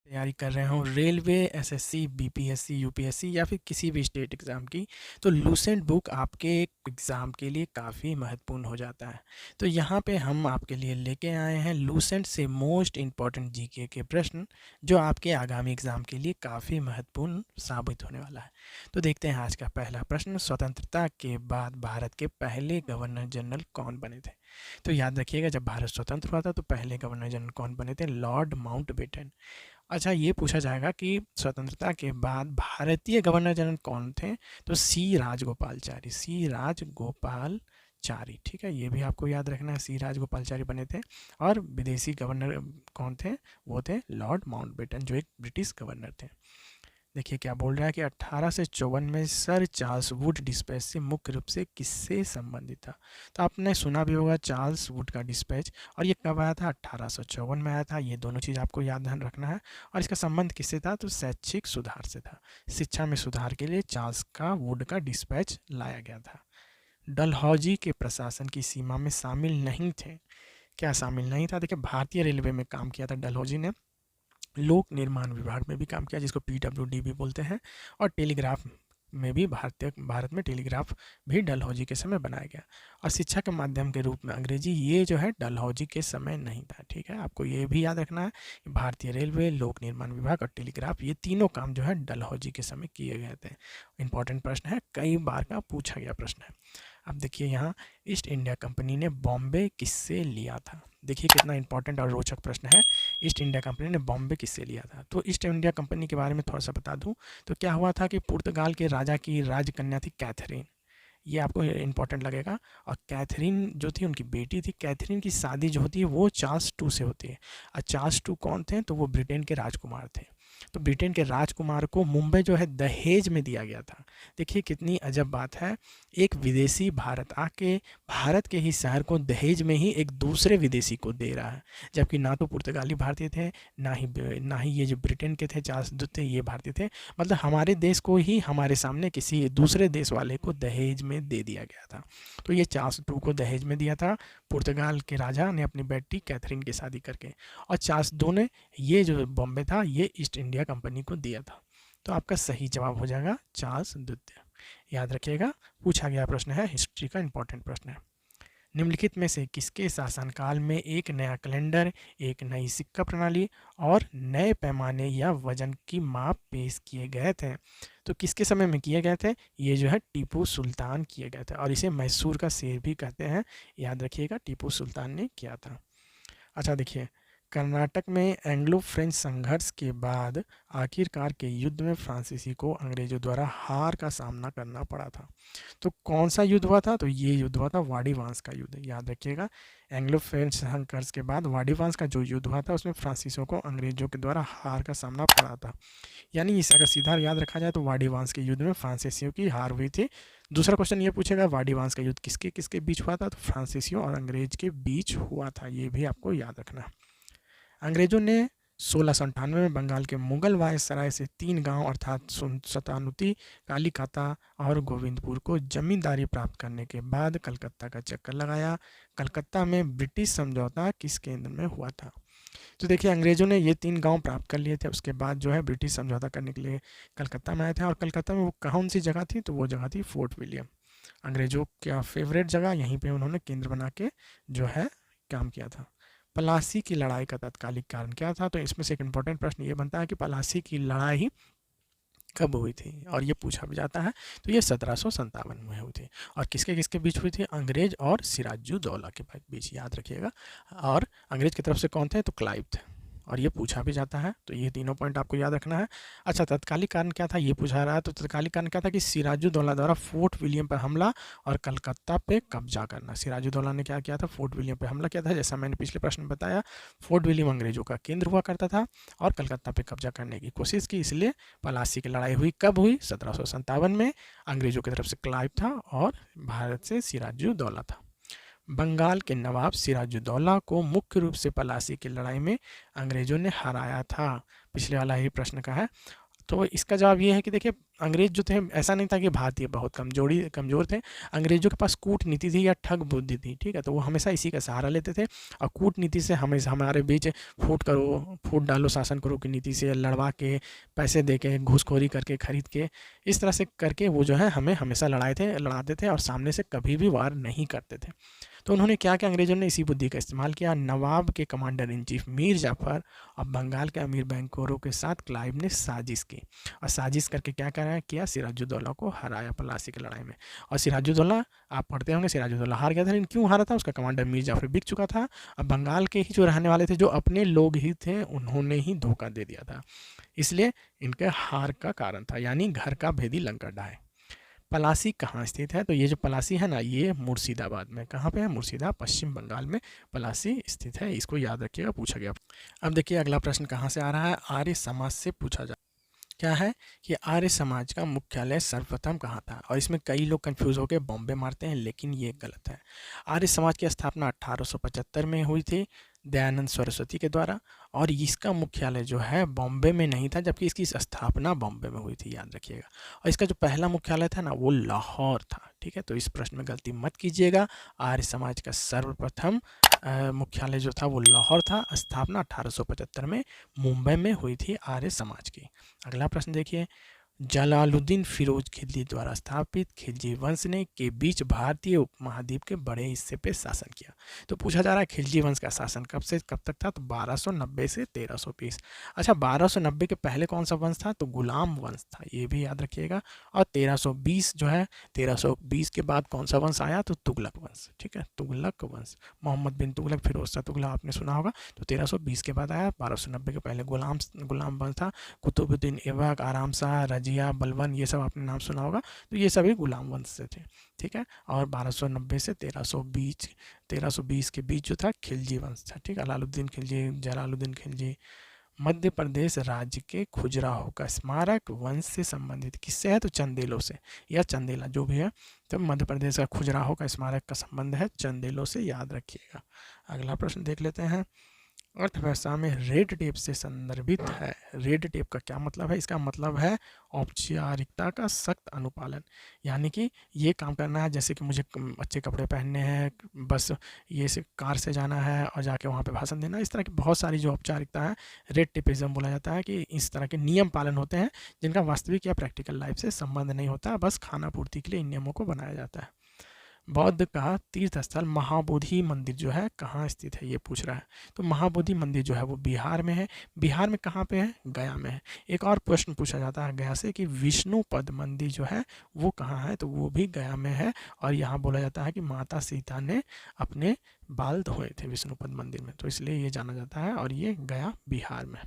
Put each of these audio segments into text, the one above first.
तैयारी कर रहे हो रेलवे, एसएससी, बीपीएससी, यूपीएससी या फिर किसी भी स्टेट एग्ज़ाम की, तो लूसेंट बुक आपके एग्ज़ाम के लिए काफ़ी महत्वपूर्ण हो जाता है। तो यहाँ पे हम आपके लिए लेके आए हैं लूसेंट से मोस्ट इम्पॉर्टेंट जीके के प्रश्न, जो आपके आगामी एग्ज़ाम के लिए काफ़ी महत्वपूर्ण साबित होने वाला है। तो देखते हैं आज का पहला प्रश्न, स्वतंत्रता के बाद भारत के पहले गवर्नर जनरल कौन बने थे? तो याद रखिएगा, जब भारत स्वतंत्र हुआ था तो पहले गवर्नर जनरल कौन बने थे? Lord Mountbatten. अच्छा, ये पूछा जाएगा कि स्वतंत्रता के बाद भारतीय गवर्नर जनरल कौन थे? तो सी राजगोपालचारी, सी राजगोपालचारी। ठीक है, ये भी आपको याद रखना है, सी राजगोपालचारी बने थे। और विदेशी गवर्नर कौन थे? वो थे लॉर्ड माउंटबेटन, जो एक ब्रिटिश गवर्नर थे। देखिए क्या बोल रहा है कि 1854 में सर चार्ल्स वुड डिस्पैच से मुख्य रूप से किससे संबंधित था? तो आपने सुना भी होगा चार्ल्स वुड का डिस्पैच, और ये कब आया था? 1854 में आया था। ये दोनों चीज़ आपको याद ध्यान रखना है। और इसका संबंध किससे था? तो शैक्षिक सुधार से था। शिक्षा में सुधार के लिए चार्ल्स का वुड का डिस्पैच लाया गया था। डलहौजी के प्रशासन की सीमा में शामिल नहीं थे। क्या शामिल नहीं था? देखिए, भारतीय रेलवे में काम किया था डलहौजी ने, लोक निर्माण विभाग में भी काम किया जिसको पीडब्ल्यूडी भी बोलते हैं, और टेलीग्राफ में भी भारत में टेलीग्राफ भी डलहौजी के समय बनाया गया। और शिक्षा के माध्यम के रूप में अंग्रेजी, ये जो है डलहौजी के समय नहीं था। ठीक है, आपको ये भी याद रखना है कि भारतीय रेलवे, लोक निर्माण विभाग और टेलीग्राफ, ये तीनों काम जो है डलहौजी के समय किए गए थे। इंपॉर्टेंट प्रश्न है, कई बार का पूछा गया प्रश्न है। अब देखिए यहाँ, ईस्ट इंडिया कंपनी ने बॉम्बे किससे लिया था? देखिए कितना इंपॉर्टेंट और रोचक प्रश्न है। ईस्ट इंडिया कंपनी ने बॉम्बे किससे लिया था? तो ईस्ट इंडिया कंपनी के बारे में थोड़ा सा बता दूं, तो क्या हुआ था कि पुर्तगाल के राजा की राजकन्या थी कैथरीन, ये आपको इंपॉर्टेंट लगेगा। और कैथरीन जो थी, उनकी बेटी थी, कैथरीन की शादी जो होती है वो चार्ल्स टू से होती है। और चार्ल्स टू कौन थे? तो वो ब्रिटेन के राजकुमार थे। तो ब्रिटेन के राजकुमार को मुंबई जो है दहेज में दिया गया था। देखिए कितनी अजब बात है, एक विदेशी भारत आके भारत के ही शहर को दहेज में ही एक दूसरे विदेशी को दे रहा है, जबकि ना तो पुर्तगाली भारतीय थे, ना ही ये जो ब्रिटेन के थे चार्ल्स दूत थे ये भारतीय थे। मतलब हमारे देश को ही हमारे सामने किसी दूसरे देश वाले को दहेज में दे दिया गया था। तो ये चार्ल्स टू को दहेज में दिया था पुर्तगाल के राजा ने अपनी बेटी कैथरीन की शादी करके। और चार्ल्स दो ने ये जो बॉम्बे था ये ईस्ट इंडिया कंपनी को दिया था। तो आपका सही जवाब हो जाएगा चार्ल्स द्वितीय। याद रखिएगा, पूछा गया प्रश्न है, हिस्ट्री का इंपॉर्टेंट प्रश्न है। निम्नलिखित में से किसके शासनकाल में एक नया कैलेंडर, एक नई सिक्का प्रणाली और नए पैमाने या वजन की माप पेश किए गए थे? तो किसके समय में किए गए थे? ये जो है टीपू सुल्तान किए गए थे, और इसे मैसूर का शेर भी कहते हैं। याद रखिएगा, टीपू सुल्तान ने किया था। अच्छा देखिए, कर्नाटक में एंग्लो फ्रेंच संघर्ष के बाद आखिरकार के युद्ध में फ्रांसीसी को अंग्रेजों द्वारा हार का सामना करना पड़ा था। तो कौन सा युद्ध हुआ था? तो ये युद्ध हुआ था वाडीवांस का युद्ध। याद रखिएगा, एंग्लो फ्रेंच संघर्ष के बाद वाडीवांस का जो युद्ध हुआ था उसमें फ्रांसीसियों को अंग्रेजों के द्वारा हार का सामना पड़ा था। यानी इसे अगर सीधा याद रखा जाए तो वाडीवांस के युद्ध में फ्रांसीसियों की हार हुई थी। दूसरा क्वेश्चन ये पूछेगा, वाडीवांस का युद्ध किसके किसके बीच हुआ था? तो फ्रांसीसियों और अंग्रेज के बीच हुआ था, ये भी आपको याद रखना है। अंग्रेजों ने 1698 में बंगाल के मुगल वायसराय से 3 गांव अर्थात सतानुती, कालीकाता और गोविंदपुर को जमींदारी प्राप्त करने के बाद कलकत्ता का चक्कर लगाया। कलकत्ता में ब्रिटिश समझौता किस केंद्र में हुआ था? तो देखिए, अंग्रेजों ने ये 3 गांव प्राप्त कर लिए थे, उसके बाद जो है ब्रिटिश समझौता करने के लिए कलकत्ता में आए थे। और कलकत्ता में वो कौन सी जगह थी? तो वो जगह थी फोर्ट विलियम। अंग्रेजों का फेवरेट जगह, यहीं पे उन्होंने केंद्र बना के जो है काम किया था। पलासी की लड़ाई का तत्कालिक कारण क्या था? तो इसमें से एक इंपॉर्टेंट प्रश्न ये बनता है कि पलासी की लड़ाई कब हुई थी, और ये पूछा भी जाता है। तो ये 1757 में हुई थी। और किसके किसके बीच हुई थी? अंग्रेज और सिराजुद्दौला के बीच, याद रखिएगा। और अंग्रेज की तरफ से कौन थे? तो क्लाइव थे, और ये पूछा भी जाता है। तो ये तीनों पॉइंट आपको याद रखना है। अच्छा, तत्कालिक कारण क्या था ये पूछा रहा है। तो तत्कालिक कारण क्या था कि सिराजुद्दौला द्वारा फोर्ट विलियम पर हमला और कलकत्ता पे कब्जा करना। सिराजुद्दौला ने क्या किया था? फोर्ट विलियम पे हमला किया था। जैसा मैंने पिछले प्रश्न में बताया, फोर्ट विलियम अंग्रेजों का केंद्र हुआ करता था और कलकत्ता पे कब्जा करने की कोशिश की, इसलिए पलासी की लड़ाई हुई। कब हुई? 1757 में। अंग्रेजों की तरफ से क्लाइव था और भारत से सिराजुद्दौला था। बंगाल के नवाब सिराजुद्दौला को मुख्य रूप से पलासी की लड़ाई में अंग्रेजों ने हराया था। पिछले वाला ही प्रश्न का है। तो इसका जवाब ये है कि देखिए अंग्रेज जो थे ऐसा नहीं था कि भारतीय बहुत कमज़ोर थे। अंग्रेज़ों के पास कूटनीति थी या ठग बुद्धि थी, ठीक है? तो वो हमेशा इसी का सहारा लेते थे और कूटनीति से हमेशा हमारे बीच फूट डालो शासन करो की नीति से लड़वा के, पैसे दे के, घूसखोरी करके, खरीद के, इस तरह से करके वो जो है हमें हमेशा लड़ाते थे और सामने से कभी भी वार नहीं करते थे। तो उन्होंने क्या किया, अंग्रेज़ों ने इसी बुद्धि का इस्तेमाल किया। नवाब के commander in chief Mir Jafar और बंगाल के अमीर बैंकोरों के साथ क्लाइव ने साजिश की और साजिश करके क्या किया, सिराजुद्दौला को हराया प्लासी की लड़ाई में। और सिराजुद्दौला, आप पढ़ते होंगे, सिराजुद्दौला हार गया था। लेकिन क्यों हारा था? उसका कमांडर मीर जाफ़र बिक चुका था और बंगाल के ही जो रहने वाले थे, जो अपने लोग ही थे, उन्होंने ही धोखा दे दिया था। इसलिए इनके हार का कारण था, यानी घर का भेदी लंका ढाए। पलासी कहाँ स्थित है? तो ये जो पलासी है ना, ये मुर्शिदाबाद में। कहाँ पे है? मुर्शिदाबाद, पश्चिम बंगाल में पलासी स्थित है। इसको याद रखिएगा, पूछा गया। अब देखिए अगला प्रश्न कहाँ से आ रहा है, आर्य समाज से पूछा जा क्या है कि आर्य समाज का मुख्यालय सर्वप्रथम कहाँ था? और इसमें कई लोग कंफ्यूज होकर बॉम्बे मारते हैं, लेकिन ये गलत है। आर्य समाज की स्थापना 1875 में हुई थी दयानंद सरस्वती के द्वारा, और इसका मुख्यालय जो है बॉम्बे में नहीं था, जबकि इसकी स्थापना बॉम्बे में हुई थी, याद रखिएगा। और इसका जो पहला मुख्यालय था ना, वो लाहौर था, ठीक है? तो इस प्रश्न में गलती मत कीजिएगा। आर्य समाज का सर्वप्रथम मुख्यालय जो था वो लाहौर था। स्थापना 1875 में मुंबई में हुई थी आर्य समाज की। अगला प्रश्न देखिए, जलालुद्दीन फिरोज खिलजी द्वारा स्थापित खिलजी वंश ने के बीच भारतीय उपमहाद्वीप के बड़े हिस्से पे शासन किया। तो पूछा जा रहा है खिलजी वंश का शासन कब से कब तक था? तो 1290 से 1320। अच्छा, 1290 के पहले कौन सा वंश था? तो गुलाम वंश था, ये भी याद रखिएगा। और 1320 जो है, 1320 के बाद कौन सा वंश आया? तो तुगलक वंश, ठीक है? तुगलक वंश, मोहम्मद बिन तुगलक, फिरोज शाह तुगलक, आपने सुना होगा। तो 1320 के बाद आया। 1290 के पहले गुलाम वंश था। कुतुबुद्दीन ऐबक, आराम शाह, रजिया, बलबन, ये सब आपने नाम सुना होगा। तो ये सभी गुलाम वंश से थे, ठीक है? और 1290 से 1320 के बीच जो था खिलजी वंश था, ठीक है? जलालुद्दीन खिलजी। मध्य प्रदेश राज्य के खजुराहो का स्मारक वंश से संबंधित किससे है? तो चंदेलों से, या चंदेला जो भी है। तो मध्य प्रदेश का खजुराहो का स्मारक का संबंध है चंदेलों से, याद रखिएगा। अगला प्रश्न देख लेते हैं। अर्थव्यवस्था में रेड टेप से संदर्भित है। रेड टेप का क्या मतलब है? इसका मतलब है औपचारिकता का सख्त अनुपालन, यानी कि ये काम करना है, जैसे कि मुझे अच्छे कपड़े पहनने हैं, बस ये से कार से जाना है और जाके वहाँ पे भाषण देना, इस तरह की बहुत सारी जो औपचारिकता है, रेड टेपिज्म बोला जाता है कि इस तरह के नियम पालन होते हैं जिनका वास्तविक या प्रैक्टिकल लाइफ से संबंध नहीं होता, बस खाना पूर्ति के लिए इन नियमों को बनाया जाता है। बौद्ध का तीर्थ स्थल महाबोधि मंदिर जो है कहाँ स्थित है? ये पूछ रहा है। तो महाबोधि मंदिर जो है वो बिहार में है। बिहार में कहाँ पे है? गया में है। एक और प्रश्न पूछा जाता है गया से कि विष्णुपद मंदिर जो है वो कहाँ है? तो वो भी गया में है। और यहाँ बोला जाता है कि माता सीता ने अपने बाल धोए थे विष्णुपद मंदिर में, तो इसलिए ये जाना जाता है, और ये गया बिहार में।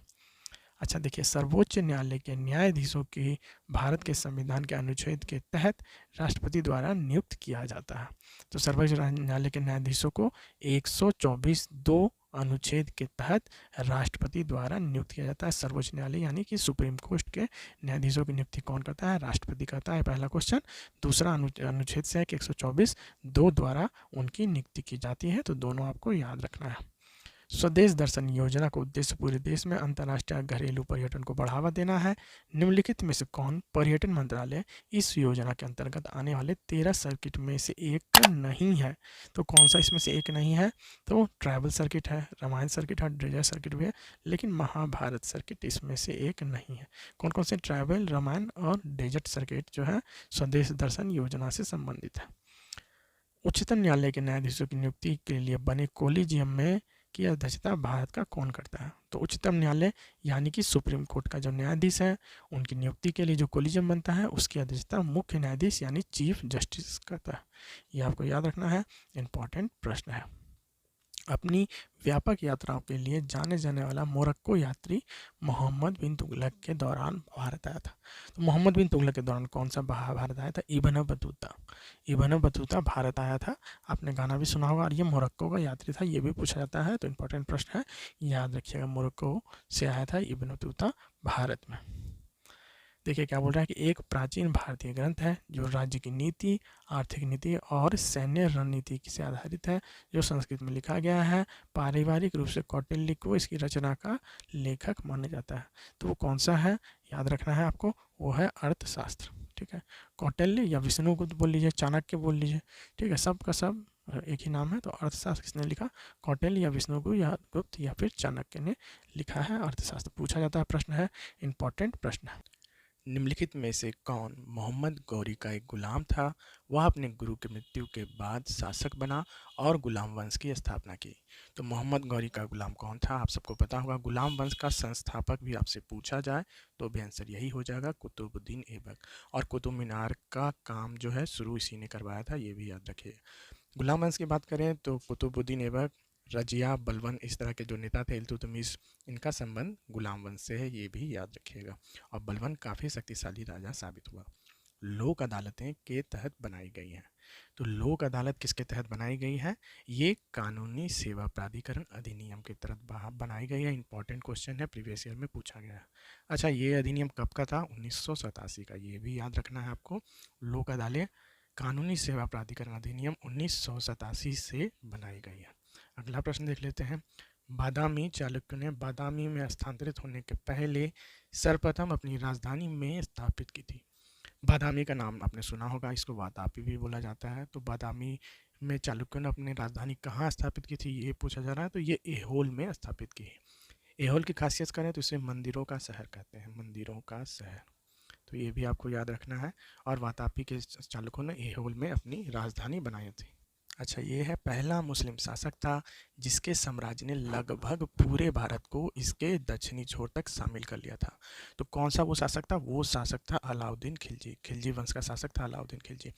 अच्छा देखिए, सर्वोच्च न्यायालय के न्यायाधीशों की भारत के संविधान के अनुच्छेद के तहत राष्ट्रपति द्वारा नियुक्त किया जाता है। तो सर्वोच्च न्यायालय के न्यायाधीशों को 124(2) अनुच्छेद के तहत राष्ट्रपति द्वारा नियुक्त किया जाता है। सर्वोच्च न्यायालय यानी कि सुप्रीम कोर्ट के न्यायाधीशों की नियुक्ति कौन करता है? राष्ट्रपति करता है, पहला क्वेश्चन। दूसरा अनुच्छेद से है कि 124(2) द्वारा उनकी नियुक्ति की जाती है, तो दोनों आपको याद रखना है। स्वदेश दर्शन योजना का उद्देश्य पूरे देश में अंतर्राष्ट्रीय घरेलू पर्यटन को बढ़ावा देना है। निम्नलिखित में से कौन पर्यटन मंत्रालय इस योजना के अंतर्गत आने वाले 13 सर्किट में से एक नहीं है? तो कौन सा इसमें से एक नहीं है? तो ट्रैवल सर्किट है, रामायण सर्किट है, डेजर्ट सर्किट भी है, लेकिन महाभारत सर्किट इसमें से एक नहीं है। कौन कौन से? ट्रैवल, रामायण और डेजर्ट सर्किट जो है स्वदेश दर्शन योजना से संबंधित है। उच्चतम न्यायालय के न्यायाधीशों की नियुक्ति के लिए बने कोलिजियम में की अध्यक्षता भारत का कौन करता है? तो उच्चतम न्यायालय यानी कि सुप्रीम कोर्ट का जो न्यायाधीश है, उनकी नियुक्ति के लिए जो कोलिजियम बनता है उसकी अध्यक्षता मुख्य न्यायाधीश यानी चीफ जस्टिस करता है। ये आपको याद रखना है, इंपॉर्टेंट प्रश्न है। अपनी व्यापक यात्राओं के लिए जाने जाने वाला मोरक्को यात्री मोहम्मद बिन तुगलक के दौरान भारत आया था। तो मोहम्मद बिन तुगलक के दौरान कौन सा भारत आया था? इब्न बतूता भारत आया था। आपने गाना भी सुना होगा। और ये मोरक्को का यात्री था, ये भी पूछा जाता है, तो इंपॉर्टेंट प्रश्न है, याद रखिएगा। मोरक्को से आया था इब्न बतूता भारत में। देखिए क्या बोल रहा है कि एक प्राचीन भारतीय ग्रंथ है जो राज्य की नीति, आर्थिक नीति और सैन्य रणनीति से आधारित है, जो संस्कृत में लिखा गया है। पारिवारिक रूप से कौटिल्य को इसकी रचना का लेखक माना जाता है। तो वो कौन सा है, याद रखना है आपको, वो है अर्थशास्त्र। ठीक है, कौटिल्य या विष्णुगुप्त बोल लीजिए, चाणक्य बोल लीजिए, ठीक है, सब का सब एक ही नाम है। तो अर्थशास्त्र किसने लिखा, कौटिल्य या विष्णुगुप्त या गुप्त या फिर चाणक्य ने लिखा है अर्थशास्त्र। पूछा जाता है, प्रश्न है, इंपॉर्टेंट प्रश्न है। निम्नलिखित में से कौन मोहम्मद गौरी का एक गुलाम था। वह अपने गुरु की मृत्यु के बाद शासक बना और गुलाम वंश की स्थापना की। तो मोहम्मद गौरी का गुलाम कौन था, आप सबको पता होगा। गुलाम वंश का संस्थापक भी आपसे पूछा जाए तो भी आंसर यही हो जाएगा, कुतुबुद्दीन ऐबक। और कुतुब मीनार का काम जो है शुरू इसी ने करवाया था, ये भी याद रखिए। गुलाम वंश की बात करें तो कुतुबुद्दीन ऐबक, रजिया, बलबन, इस तरह के जो नेता थे, इल्तुतमिश, इनका संबंध गुलाम वंश से है, ये भी याद रखिएगा। और बलबन काफ़ी शक्तिशाली राजा साबित हुआ। लोक अदालतें के तहत बनाई गई हैं। तो लोक अदालत किसके तहत बनाई गई है, ये कानूनी सेवा प्राधिकरण अधिनियम के तहत बनाई गई है। इंपॉर्टेंट क्वेश्चन है, प्रीवियस ईयर में पूछा गया है। अच्छा, ये अधिनियम कब का था, 1987 का, ये भी याद रखना है आपको। लोक अदालत कानूनी सेवा प्राधिकरण अधिनियम 1987 से बनाई गई है। अगला प्रश्न देख लेते हैं। बादामी चालुक्य ने बादामी में स्थानांतरित होने के पहले सर्वप्रथम अपनी राजधानी में स्थापित की थी। बादामी का नाम आपने सुना होगा, इसको वातापी भी बोला जाता है। तो बादामी में चालुक्य ने अपनी राजधानी कहाँ स्थापित की थी, ये पूछा जा रहा है। तो ये ऐहोल में स्थापित की है। ऐहोल की खासियत करें तो इसे मंदिरों का शहर कहते हैं, मंदिरों का शहर। तो ये भी आपको याद रखना है। और वातापी के चालुक्यों ने ऐहोल में अपनी राजधानी बनाई थी। अच्छा, ये है पहला मुस्लिम शासक था जिसके साम्राज्य ने लगभग पूरे भारत को इसके दक्षिणी छोर तक शामिल कर लिया था। तो कौन सा वो शासक था, वो शासक था अलाउद्दीन खिलजी। खिलजी वंश का शासक था अलाउद्दीन खिलजी।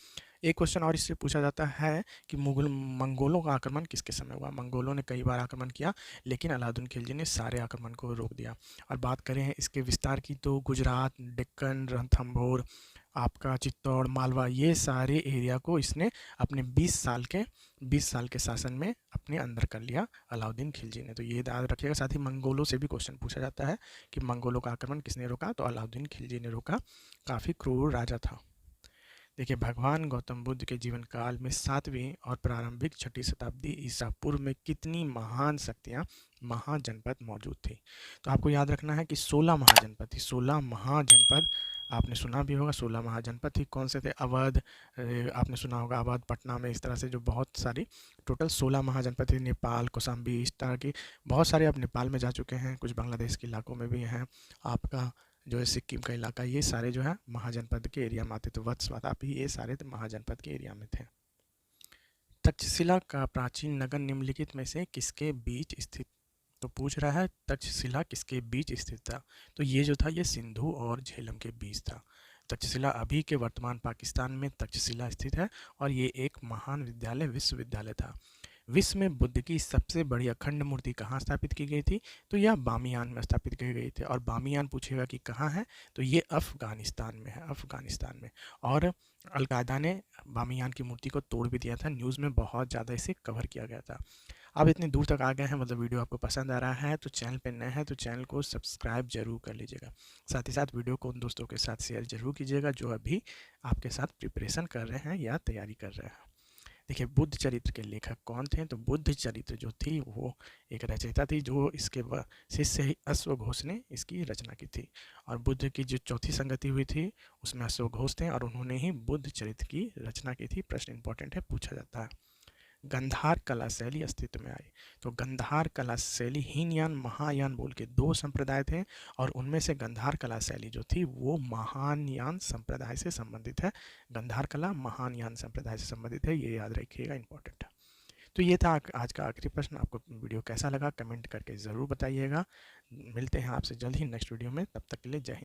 एक क्वेश्चन और इससे पूछा जाता है कि मंगोलों का आक्रमण किसके समय हुआ। मंगोलों ने कई बार आक्रमण किया, लेकिन अलाउद्दीन खिलजी ने सारे आक्रमण को रोक दिया। और बात करें इसके विस्तार की तो गुजरात, डेक्कन, रणथंभौर, आपका चित्तौड़, मालवा, ये सारे एरिया को इसने अपने 20 साल के शासन में अपने अंदर कर लिया अलाउद्दीन खिलजी ने। तो ये याद रखिएगा। साथ ही मंगोलों से भी क्वेश्चन पूछा जाता है कि मंगोलों का आक्रमण किसने रोका, तो अलाउद्दीन खिलजी ने रोका। काफ़ी क्रूर राजा था। देखिए, भगवान गौतम बुद्ध के जीवन काल में 7वीं और प्रारंभिक 6ठी शताब्दी ईसा पूर्व में कितनी महान शक्तियाँ, महाजनपद मौजूद थी। तो आपको याद रखना है कि 16 महाजनपद थी। 16 महाजनपद आपने सुना भी होगा। 16 महाजनपद थी, कौन से थे, अवध, आपने सुना होगा अवध, पटना में, इस तरह से जो बहुत सारी टोटल 16 महाजनपद थी। नेपाल, कौशाम्बी, इस तरह की बहुत सारे आप नेपाल में जा चुके हैं, कुछ बांग्लादेश के इलाकों में भी हैं, आपका जो है सिक्किम का इलाका, ये सारे जो है महाजनपद के एरिया में आते। तो वत्स, वातापी, ये सारे महाजनपद के एरिया में थे। तक्षशिला का प्राचीन नगर निम्नलिखित में से किसके बीच स्थित। तो पूछ रहा है तक्षशिला किसके बीच स्थित था। तो ये जो था, ये सिंधु और झेलम के बीच था। तक्षशिला अभी के वर्तमान पाकिस्तान में तक्षशिला स्थित है और ये एक महान विद्यालय, विश्वविद्यालय था। विश्व में बुद्ध की सबसे बड़ी अखंड मूर्ति कहाँ स्थापित की गई थी, तो यह बामियान में स्थापित की गई थी। और बामियान पूछेगा कि कहाँ है, तो ये अफ़गानिस्तान में है, अफ़गानिस्तान में। और अलकायदा ने बामियान की मूर्ति को तोड़ भी दिया था, न्यूज़ में बहुत ज़्यादा इसे कवर किया गया था। अब इतनी दूर तक आ गए हैं, मतलब वीडियो आपको पसंद आ रहा है, तो चैनल पे नए हैं तो चैनल को सब्सक्राइब जरूर कर लीजिएगा। साथ ही साथ वीडियो को उन दोस्तों के साथ शेयर जरूर कीजिएगा जो अभी आपके साथ प्रिपरेशन कर रहे हैं या तैयारी कर रहे हैं। देखिए, बुद्ध चरित्र के लेखक कौन थे, तो बुद्ध चरित्र जो थी वो एक रचयिता थी, जो इसके शिष्य ही अश्वघोष ने इसकी रचना की थी। और बुद्ध की जो चौथी संगति हुई थी उसमें अश्वघोष थे और उन्होंने ही बुद्ध चरित्र की रचना की थी। प्रश्न इंपॉर्टेंट है, पूछा जाता है। गंधार कला शैली अस्तित्व में आई। तो गंधार कला शैली हीनयान, महायान बोल के 2 संप्रदाय थे और उनमें से गंधार कला शैली जो थी वो महायान संप्रदाय से संबंधित है। गंधार कला महायान संप्रदाय से संबंधित है, ये याद रखिएगा, इंपॉर्टेंट है। तो ये था आज का आखिरी प्रश्न। आपको वीडियो कैसा लगा कमेंट करके ज़रूर बताइएगा। मिलते हैं आपसे जल्द ही नेक्स्ट वीडियो में, तब तक के लिए जय हिंद।